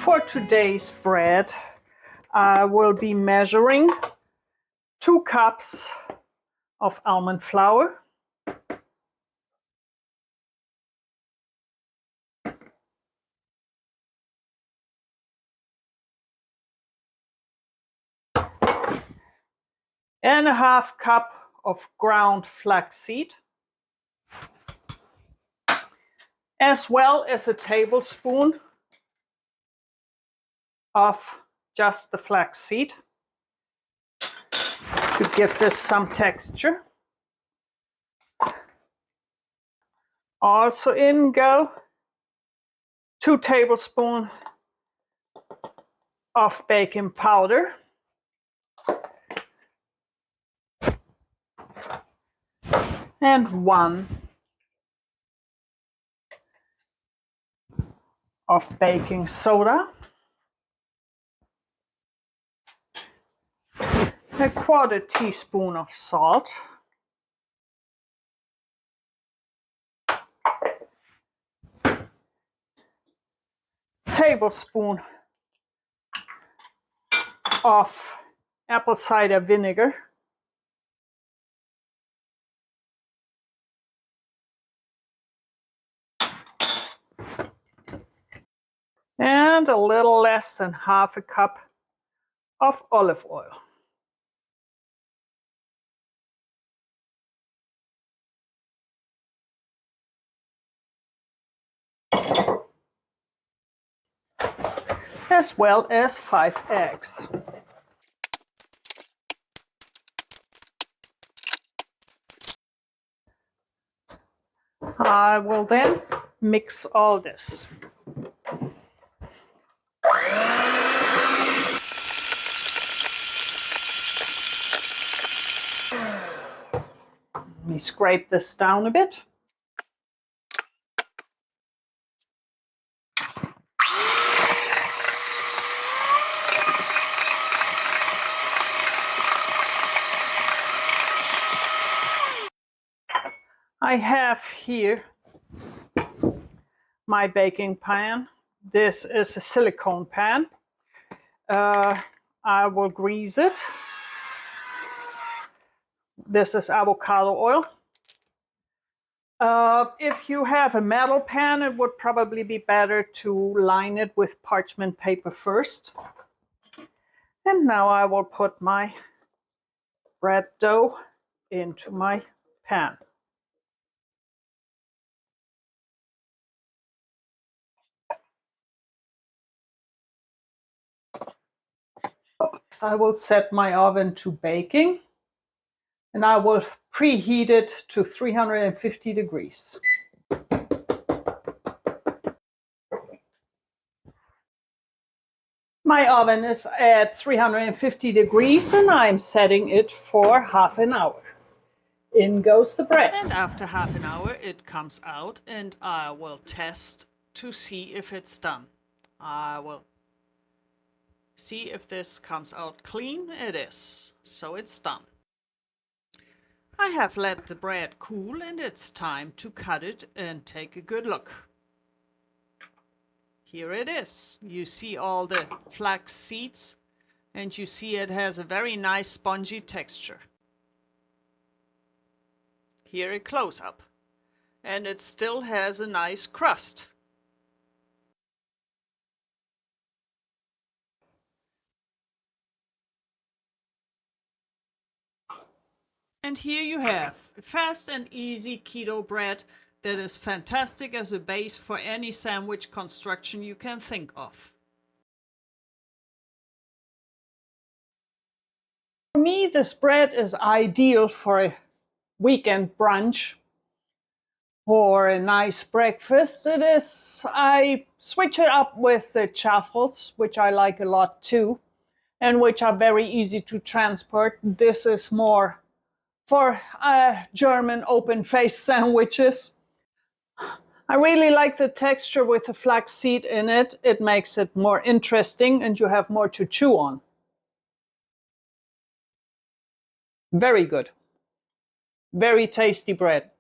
For today's bread, I will be measuring 2 cups of almond flour, and a half cup of ground flaxseed, as well as a tablespoon of just the flaxseed to give this some texture. Also in go 2 tablespoons of baking powder, and 1 of baking soda, a 1/4 teaspoon of salt, tablespoon of apple cider vinegar, and a little less than half a cup of olive oil. As well as 5 eggs. I will then mix all this. Let me scrape this down a bit. I have here my baking pan. This is a silicone pan. I will grease it. This is avocado oil. If you have a metal pan, it would probably be better to line it with parchment paper first. And now I will put my bread dough into my pan. I will set my oven to baking, and I will preheat it to 350 degrees. My oven is at 350 degrees and I'm setting it for half an hour. In goes the bread. And after half an hour it comes out and I will test to see if it's done. I will see if this comes out clean. It is. So it's done. I have let the bread cool and it's time to cut it and take a good look. Here it is. You see all the flax seeds and you see it has a very nice spongy texture. Here a close-up. And it still has a nice crust. And here you have a fast and easy keto bread that is fantastic as a base for any sandwich construction you can think of. For me, this bread is ideal for a weekend brunch or a nice breakfast. I switch it up with the chaffles, which I like a lot too, and which are very easy to transport. This is more for German open-faced sandwiches. I really like the texture with the flaxseed in it. It makes it more interesting and you have more to chew on. Very good. Very tasty bread.